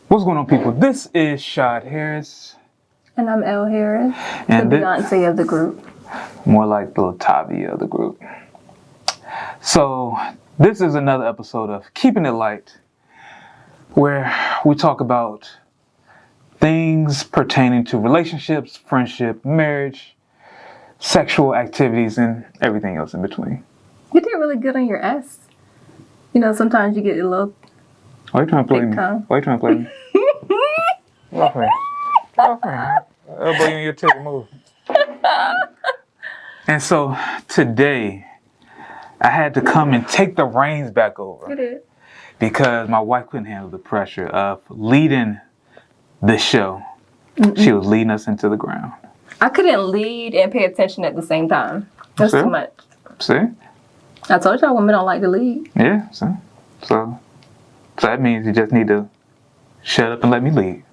What's going on, people? This is Shad Harris. And I'm Elle Harris, And the Beyonce of the group. More like the Latavia of the group. So, this is another episode of Keepin It Lite, where we talk about things pertaining to relationships, friendship, marriage, sexual activities, and everything else in between. You did really good on your S. You know, sometimes you get a little... Why are you trying to play me? Why are you trying to play me? Get off me. Get off me. Elbow you in your titty, move. And so today, I had to come and take the reins back over. You did. Because my wife couldn't handle the pressure of leading this show. She was leading us into the ground. I couldn't lead and pay attention at the same time. That's too much. See? I told y'all women don't like to lead. Yeah, see? So that means you just need to shut up and let me lead.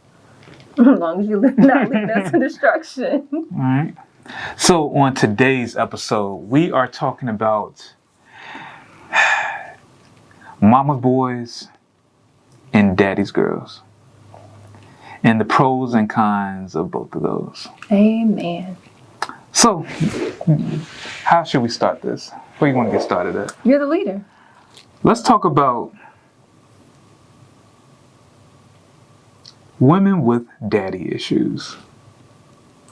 As long as you not leading us to destruction. All right. So on today's episode, we are talking about mama's boys and daddy's girls. And the pros and cons of both of those. Amen. So, how should we start this? Where you want to get started at? You're the leader. Let's talk about women with daddy issues.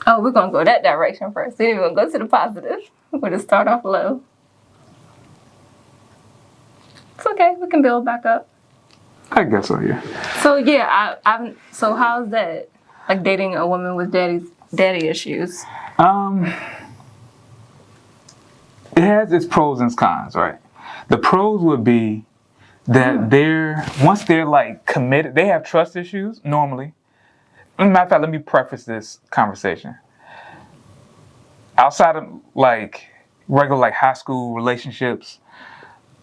Oh, we're going to go that direction first. Then we're going to go to the positive. We're going to start off low. It's okay. We can build back up. I guess so, yeah. So, yeah, so how's that? Like dating a woman with daddy issues? It has its pros and cons, right? The pros would be that once they're like committed, they have trust issues normally. Matter of fact, let me preface this conversation. Outside of like regular like high school relationships,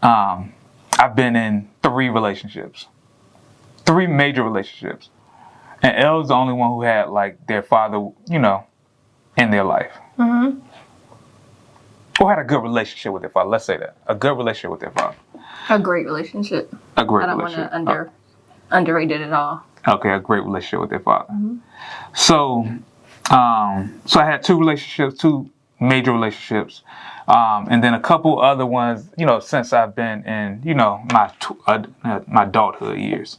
I've been in 3 relationships, 3 major relationships, and Elle's the only one who had like their father, you know, in their life. Mm-hmm. Or had a good relationship with their father. Let's say that. A good relationship with their father. A great relationship. A great relationship. I don't want to underrate it at all. Okay, a great relationship with their father. Mm-hmm. So I had 2 relationships, 2 major relationships. And then a couple other ones, you know, since I've been in, you know, my adulthood years.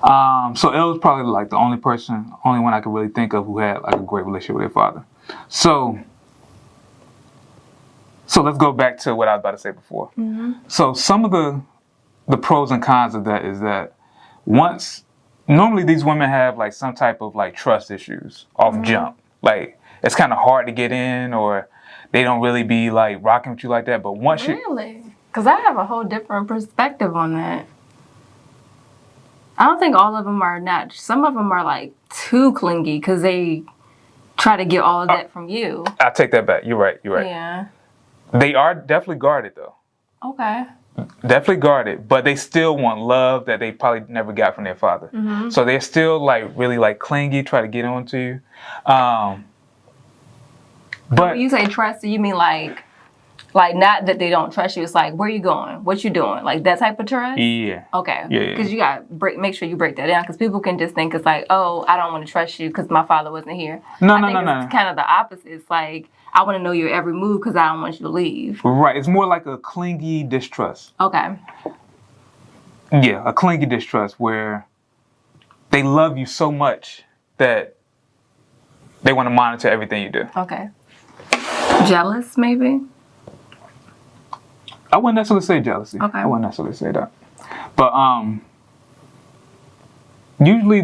So Elle was probably like the only one I could really think of who had like a great relationship with their father. So let's go back to what I was about to say before. Mm-hmm. So some of the pros and cons of that is that normally these women have like some type of like trust issues off jump. Like it's kind of hard to get in, or they don't really be like rocking with you like that. But once Really? Because I have a whole different perspective on that. I don't think all of them are not. Some of them are like too clingy because they try to get all of that from you. I take that back. You're right. Yeah. They are definitely guarded though. Okay. Definitely guarded, but they still want love that they probably never got from their father. Mm-hmm. So they're still like really like clingy, try to get onto you. But when you say trust, you mean like not that they don't trust you. It's like, where you going? What you doing? Like that type of trust? Yeah. Okay. Yeah. Because you got to make sure you break that down, because people can just think it's like, oh, I don't want to trust you because my father wasn't here. No. It's kind of the opposite. It's like, I want to know your every move because I don't want you to leave. Right. It's more like a clingy distrust. Okay. Yeah, a clingy distrust where they love you so much that they want to monitor everything you do. Okay. Jealous, maybe? I wouldn't necessarily say jealousy. Okay. I wouldn't necessarily say that. But usually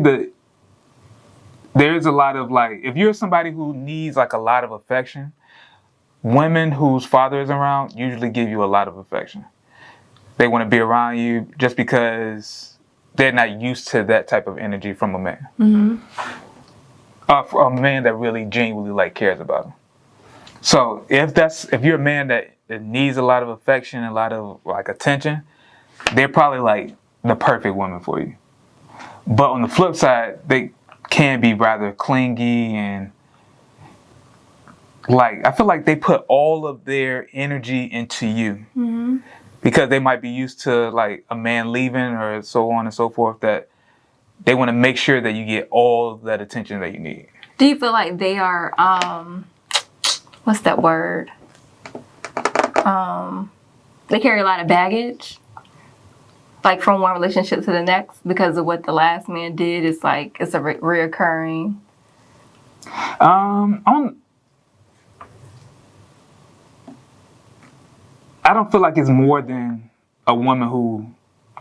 there's a lot of like, if you're somebody who needs like a lot of affection, women whose father is around usually give you a lot of affection. They want to be around you just because they're not used to that type of energy from a man. Mm-hmm. For a man that really genuinely like cares about them. So if you're a man that needs a lot of affection and a lot of like attention, they're probably like the perfect woman for you. But on the flip side, they can be rather clingy and like, I feel like they put all of their energy into you. Mm-hmm. Because they might be used to like a man leaving or so on and so forth, that they want to make sure that you get all that attention that you need. Do you feel like they are, what's that word? They carry a lot of baggage, like from one relationship to the next, because of what the last man did. It's like it's a reoccurring. I don't feel like it's more than a woman who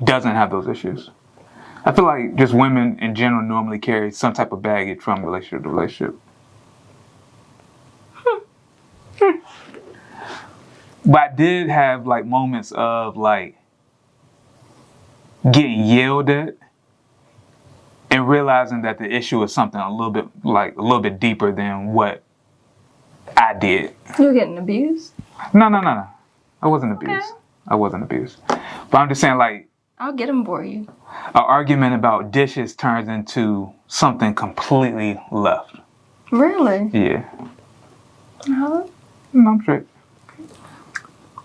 doesn't have those issues. I feel like just women in general normally carry some type of baggage from relationship to relationship. But I did have like moments of like getting yelled at and realizing that the issue is something a little bit deeper than what I did. You were getting abused? No. I wasn't abused. Okay. I wasn't abused. But I'm just saying, like, I'll get them for you. an argument about dishes turns into something completely left. Really? Yeah. Uh-huh. No, I'm straight.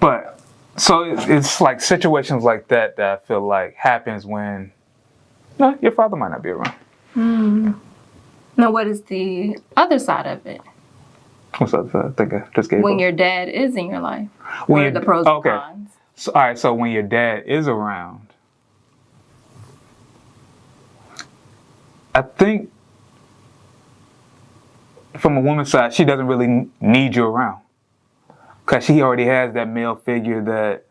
But, so it's like situations like that I feel like happens when, no, your father might not be around. Now, what is the other side of it? What's up? I think I just gave When up. your dad is in your life. When What are your- the pros and cons? So, all right, so when your dad is around, I think from a woman's side, she doesn't really need you around. Because she already has that male figure that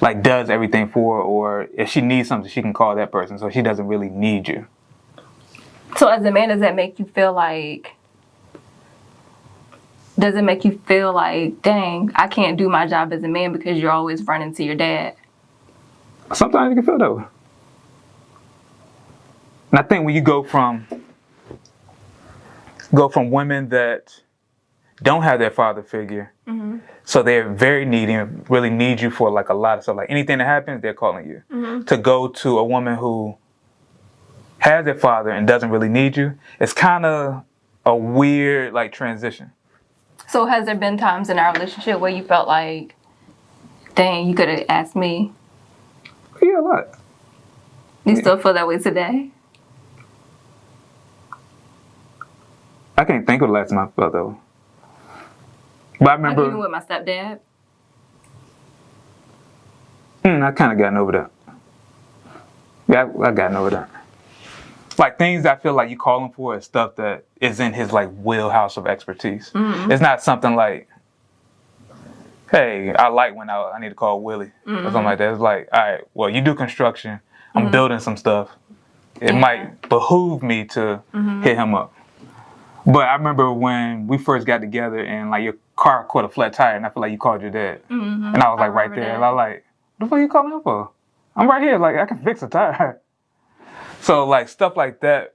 like does everything for her, or if she needs something, she can call that person. So she doesn't really need you. So as a man, does it make you feel like, dang, I can't do my job as a man because you're always running to your dad? Sometimes you can feel that way. And I think when you go from women that don't have their father figure, so they're very needy and really need you for like a lot of stuff. Like anything that happens, they're calling you. To go to a woman who has their father and doesn't really need you, it's kind of a weird like transition. So has there been times in our relationship where you felt like, dang, you could have asked me? Yeah, a lot. You still feel that way today? I can't think of the last time I felt that way. But I Like remember, even with my stepdad? I kind of gotten over that. Yeah, I gotten over that. Like things I feel like you call him for is stuff that is in his like wheelhouse of expertise. It's not something like, hey, I like when I need to call Willie or something like that. It's like, all right, well, you do construction. I'm building some stuff. It might behoove me to hit him up. But I remember when we first got together and like your car caught a flat tire and I feel like you called your dad. And I was like right there. And I was like, what the fuck are you calling him for? I'm right here. Like I can fix a tire. So like stuff like that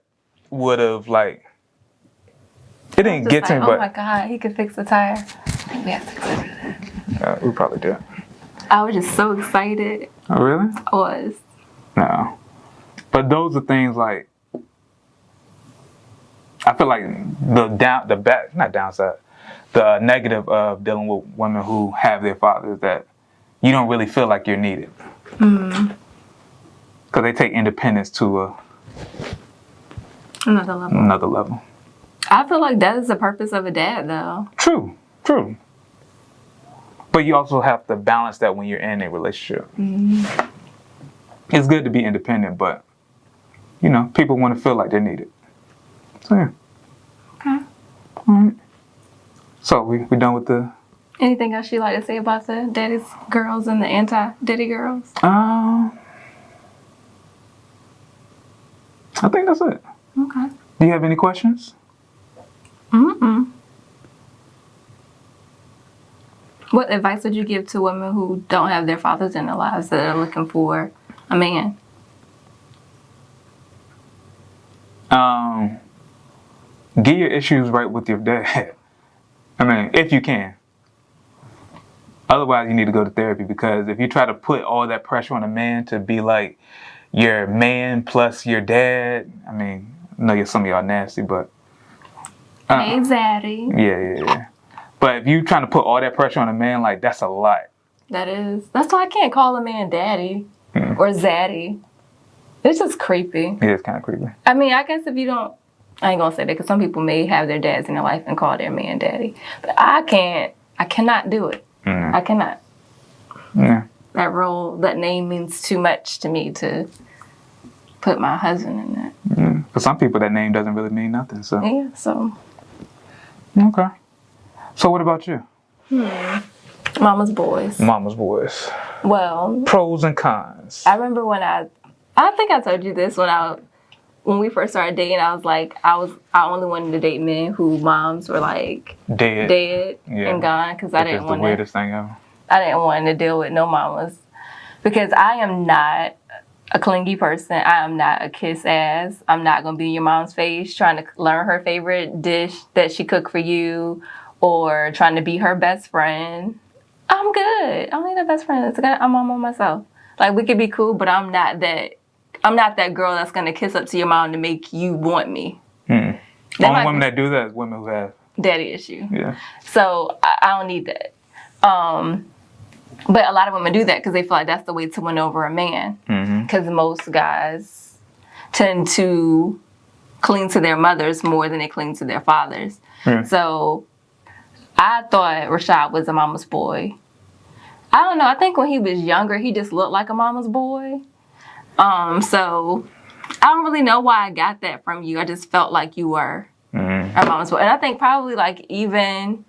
would have like, it didn't get to me, oh but my God, he could fix the tire. I think we have to do that. we probably did. I was just so excited. Oh really? I was. No. But those are things like, I feel like the negative of dealing with women who have their fathers, that you don't really feel like you're needed. Because they take independence to Another level. another level. I feel like that is the purpose of a dad, though. True. But you also have to balance that when you're in a relationship. It's good to be independent, but, you know, people want to feel like they're needed. So, yeah. Okay. All right. So, we done with the... Anything else you'd like to say about the daddy's girls and the anti-daddy girls? I think that's it. Okay. Do you have any questions? What advice would you give to women who don't have their fathers in their lives that are looking for a man? Get your issues right with your dad. I mean, if you can. Otherwise, you need to go to therapy, because if you try to put all that pressure on a man to be like your man plus your dad, I mean, I know some of y'all nasty, but... Hey, Zaddy. Yeah. But if you trying to put all that pressure on a man, like, that's a lot. That is. That's why I can't call a man daddy or zaddy. It's just creepy. It is kind of creepy. I mean, I guess if you don't, I ain't gonna say that because some people may have their dads in their life and call their man daddy, but I cannot do it. I cannot. Yeah. That role, that name means too much to me to put my husband in that. Yeah. For some people, that name doesn't really mean nothing. So. Yeah. So. Okay. So what about you? Mama's boys. Mama's boys. Well. Pros and cons. I remember when I think I told you this when we first started dating. I was like, I only wanted to date men whose moms were like dead and gone because I didn't want the weirdest thing ever. I didn't want to deal with no mamas because I am not a clingy person. I am not a kiss ass. I'm not gonna be in your mom's face trying to learn her favorite dish that she cooked for you or trying to be her best friend. I'm good. I don't need a best friend. I'm on myself. Like we could be cool, but I'm not that girl that's gonna kiss up to your mom to make you want me. Only women that do that is women who have daddy issue. Yeah. So I don't need that. But a lot of women do that because they feel like that's the way to win over a man. Because most guys tend to cling to their mothers more than they cling to their fathers. So I thought Rashad was a mama's boy. I don't know. I think when he was younger, he just looked like a mama's boy. So I don't really know why I got that from you. I just felt like you were a mama's boy. And I think probably like even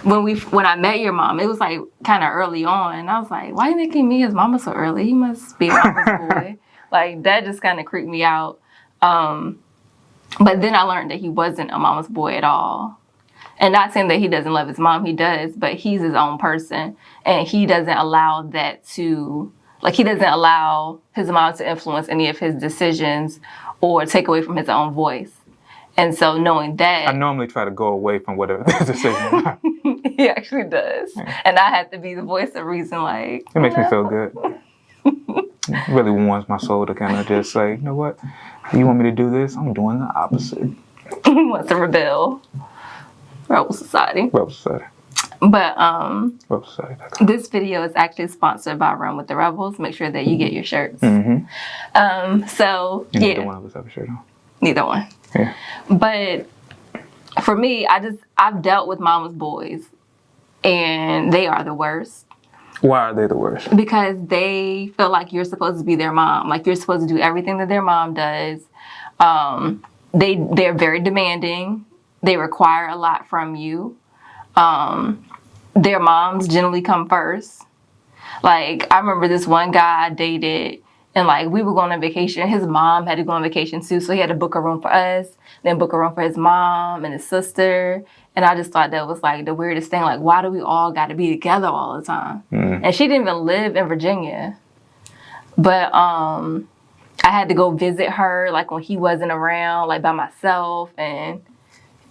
when I met your mom, it was like kind of early on. I was like, why are you making me his mama so early? He must be a mama's boy. Like that just kind of creeped me out. But then I learned that he wasn't a mama's boy at all. And not saying that he doesn't love his mom, he does, but he's his own person. And he doesn't allow that to, like he doesn't allow his mom to influence any of his decisions or take away from his own voice. And so knowing that... I normally try to go away from whatever the decision is. He actually does. Yeah. And I have to be the voice of reason, like... It makes me feel good. It really warms my soul to kind of just say, you know what? You want me to do this? I'm doing the opposite. He wants to rebel. Rebel Society. Rebel Society. But Rebel Society. This video is actually sponsored by Run with the Rebels. Make sure that you get your shirts. So, Neither one of us have a shirt on. Neither one. Yeah. But for me, I've dealt with mama's boys, and they are the worst. Why are they the worst? Because they feel like you're supposed to be their mom. Like you're supposed to do everything that their mom does. They're very demanding. They require a lot from you. Their moms generally come first. Like I remember this one guy I dated. And, like, we were going on vacation. His mom had to go on vacation, too. So he had to book a room for us, then book a room for his mom and his sister. And I just thought that was, like, the weirdest thing. Like, why do we all got to be together all the time? And she didn't even live in Virginia. But I had to go visit her, like, when he wasn't around, like, by myself. And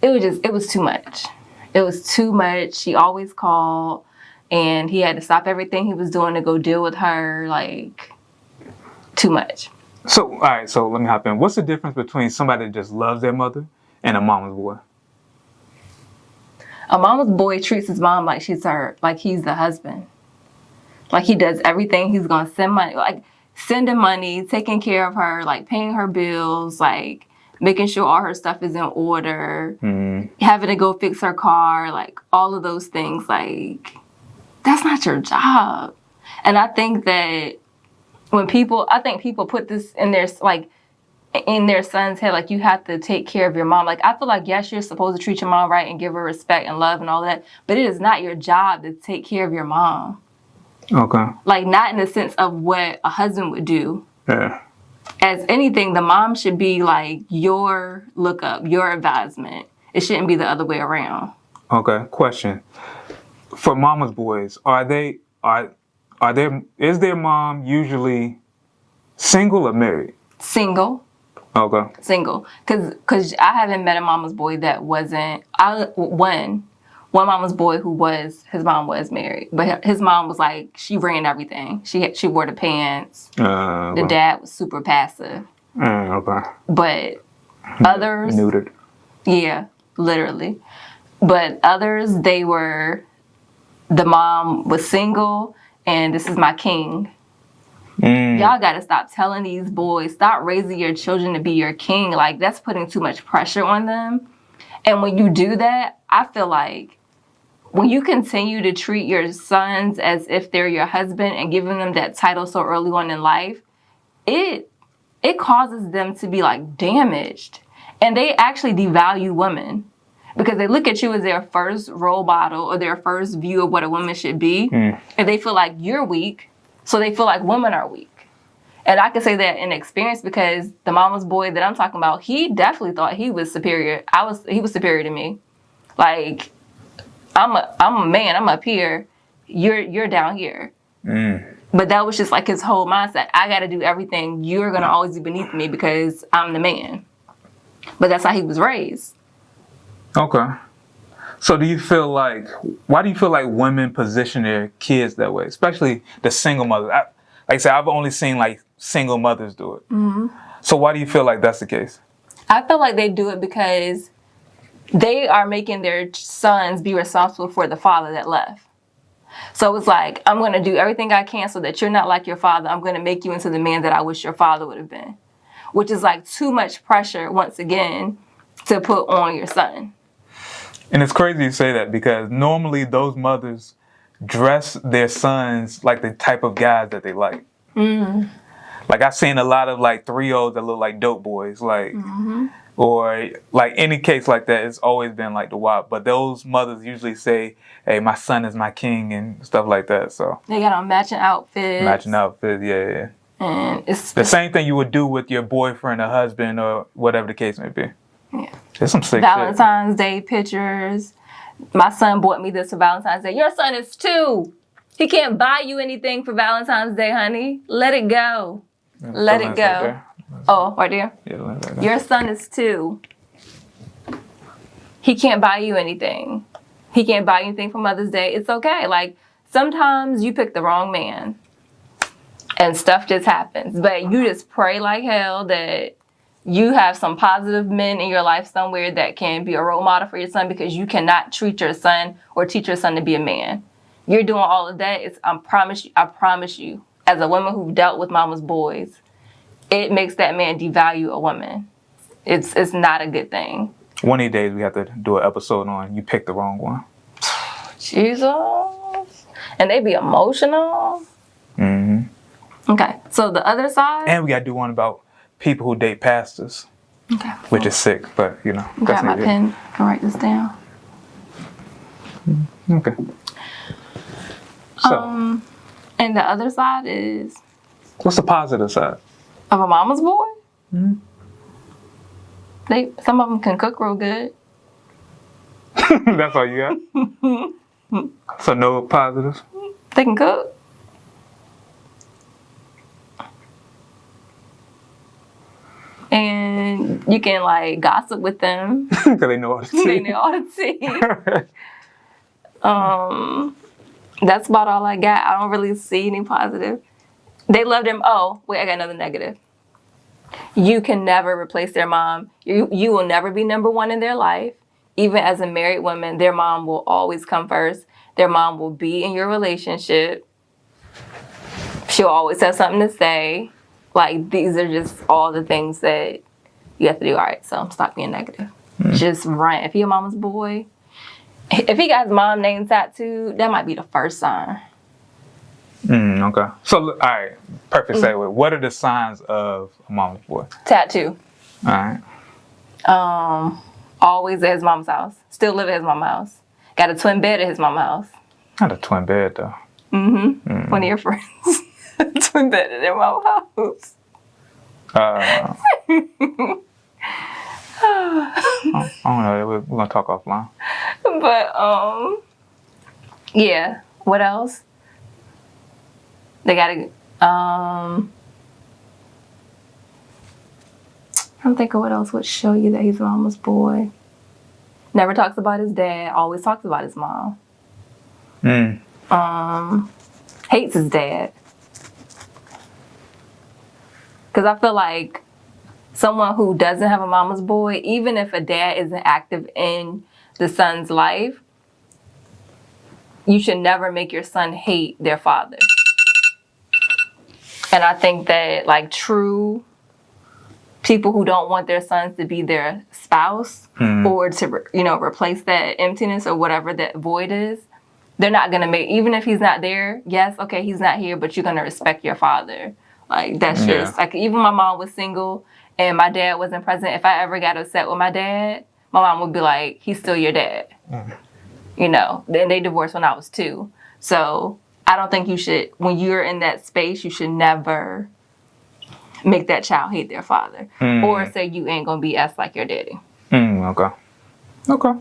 it was too much. It was too much. She always called. And he had to stop everything he was doing to go deal with her, like... Too much. So, all right, so let me hop in. What's the difference between somebody that just loves their mother and a mama's boy? A mama's boy treats his mom like he's the husband. Like he does everything. He's gonna send money, like sending money, taking care of her, like paying her bills, like making sure all her stuff is in order, having to go fix her car, like all of those things. Like that's not your job. And I think that people put this in their son's head, like you have to take care of your mom. Like I feel like yes, you're supposed to treat your mom right and give her respect and love and all that, but it is not your job to take care of your mom. Okay. Like not in the sense of what a husband would do. Yeah. As anything, the mom should be like your lookup, your advisement. It shouldn't be the other way around. Okay. Question: for mama's boys, is their mom usually single or married? Single. Okay. Single. Because I haven't met a mama's boy that wasn't... One mama's boy his mom was married. But his mom was like, she ran everything. She wore the pants. Okay. The dad was super passive. Okay. But others... Neutered. Yeah, literally. But others, the mom was single... And this is my king. Y'all got to stop telling these boys, stop raising your children to be your king. Like, that's putting too much pressure on them. And when you do that, I feel like when you continue to treat your sons as if they're your husband and giving them that title so early on in life, it causes them to be like damaged. And they actually devalue women because they look at you as their first role model or their first view of what a woman should be. And they feel like you're weak. So they feel like women are weak. And I can say that in experience because the mama's boy that I'm talking about, he definitely thought he was superior. He was superior to me. Like, I'm a man, I'm up here, you're down here. But that was just like his whole mindset. I gotta do everything. You're gonna always be beneath me because I'm the man. But that's how he was raised. Okay. So do you feel like, why do you feel like women position their kids that way? Especially the single mothers. Like I said, I've only seen like single mothers do it. So why do you feel like that's the case? I feel like they do it because they are making their sons be responsible for the father that left. So it's like, I'm going to do everything I can so that you're not like your father. I'm going to make you into the man that I wish your father would have been. Which is like too much pressure, once again, to put on your son. And it's crazy you say that because normally those mothers dress their sons like the type of guys that they like. Like I've seen a lot of like 3-year-olds that look like dope boys, like, or like any case like that. It's always been like the wild. But those mothers usually say, "Hey, my son is my king" and stuff like that. So they got on matching outfits. Yeah. And it's the same thing you would do with your boyfriend or husband or whatever the case may be. Yeah. There's some sick Valentine's Day pictures. My son bought me this for Valentine's Day. Your son is 2. He can't buy you anything for Valentine's Day, honey. Let it go. Let it go. Oh, right there? Yeah, right there. Your son is 2. He can't buy you anything. He can't buy you anything for Mother's Day. It's okay. Like, sometimes you pick the wrong man and stuff just happens. But you just pray like hell that you have some positive men in your life somewhere that can be a role model for your son because you cannot treat your son or teach your son to be a man. You're doing all of that. I promise you, as a woman who dealt with mama's boys, it makes that man devalue a woman. It's not a good thing. One of these days we have to do an episode on you picked the wrong one. Jesus. And they be emotional. Okay, so the other side. And we got to do one about people who date pastors. Okay. Which is sick, but you know. Grab my pen and write this down. Okay. So. And the other side is. What's the positive side? Of a mama's boy? Some of them can cook real good. That's all you got? So no positives? They can cook. And you can like gossip with them. Because they know all the tea. They know all the tea. That's about all I got. I don't really see any positive. They love them. Oh, wait, I got another negative. You can never replace their mom. You will never be number one in their life. Even as a married woman, their mom will always come first. Their mom will be in your relationship. She'll always have something to say. Like, these are just all the things that you have to do. All right, so stop being negative. Just run. If you're mama's boy, if he got his mom name tattooed, that might be the first sign. Okay. So, all right, perfect segue. What are the signs of a mama's boy? Tattoo. All right. Always at his mama's house. Still live at his mama's house. Got a twin bed at his mama's house. Not a twin bed, though. One of your friends. Twin bed at their mama's house. I don't know. We're going to talk offline. But, yeah. What else? They gotta, I don't think of what else would show you that he's a mama's boy. Never talks about his dad. Always talks about his mom. Hates his dad. Because I feel like someone who doesn't have a mama's boy, even if a dad isn't active in the son's life, you should never make your son hate their father. And I think that like true people who don't want their sons to be their spouse or to replace that emptiness or whatever that void is, they're not gonna make, even if he's not there. Yes, okay, he's not here, but you're gonna respect your father. Like that's just like, even my mom was single and my dad wasn't present. If I ever got upset with my dad, my mom would be like, "He's still your dad." Then they divorced when I was 2. So I don't think you should, when you're in that space, you should never make that child hate their father or say you ain't gonna be S like your daddy. Okay. I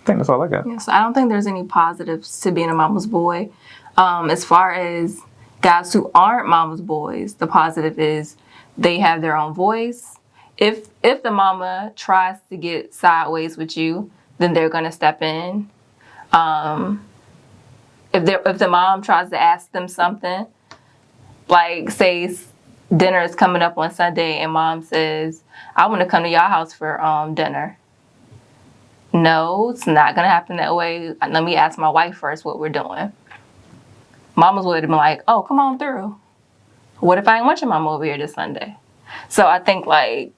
think that's all I got. Yeah, so I don't think there's any positives to being a mama's boy. As far as guys who aren't mama's boys, the positive is they have their own voice. If the mama tries to get sideways with you, then they're gonna step in. If the mom tries to ask them something, like say dinner is coming up on Sunday and mom says, "I want to come to your house for dinner." No, it's not gonna happen that way. Let me ask my wife first what we're doing. Mamas would have been like, "Oh, come on through. What if I ain't want your mama over here this Sunday?" So I think like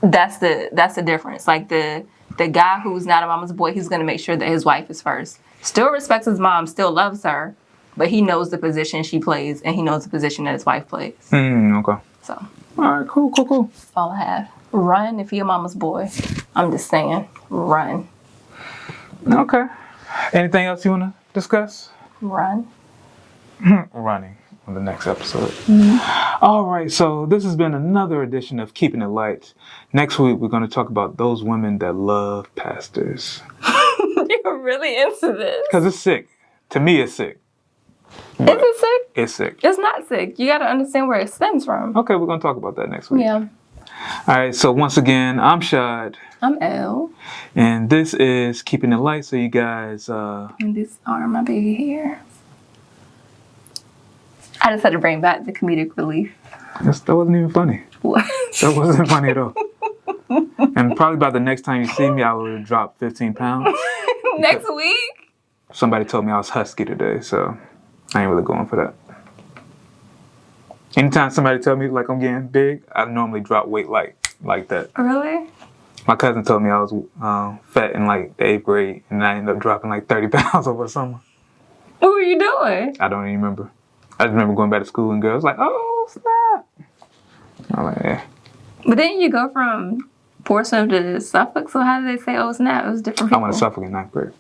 that's the difference. Like the guy who's not a mama's boy, he's gonna make sure that his wife is first. Still respects his mom, still loves her, but he knows the position she plays and he knows the position that his wife plays. Okay. So. All right, cool. That's all I have. Run if you're a mama's boy. I'm just saying, run. Okay. Anything else you want to discuss? Run. Running on the next episode. All right, so this has been another edition of Keepin' It Light. Next week, we're going to talk about those women that love pastors. You're really into this. Because it's sick. To me, it's sick. Is it sick? It's sick. It's not sick. You got to understand where it stems from. Okay, we're going to talk about that next week. Yeah. All right, so once again, I'm Shad. I'm Elle. And this is Keepin' It Light, so you guys... And these are my baby hairs. I just had to bring back the comedic relief. That wasn't even funny. What? That wasn't funny at all. And probably by the next time you see me, I would have dropped 15 pounds. Next week? Somebody told me I was husky today, so I ain't really going for that. Anytime somebody tell me like I'm getting big, I normally drop weight like that. Really? My cousin told me I was fat in like the 8th grade, and I ended up dropping like 30 pounds over the summer. What were you doing? I don't even remember. I just remember going back to school and girls like, "Oh, snap." I'm like, yeah. But then you go from Portsmouth to Suffolk, so how did they say, "Oh, snap"? It was different people. I went to Suffolk in 9th grade.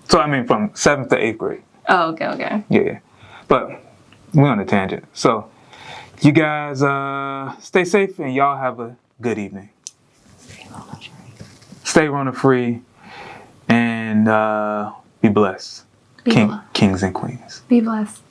So I mean from 7th to 8th grade. Oh, okay. Yeah. But we're on a tangent. So you guys stay safe and y'all have a good evening. Stay Rona free and be blessed. Kings and queens. Be blessed.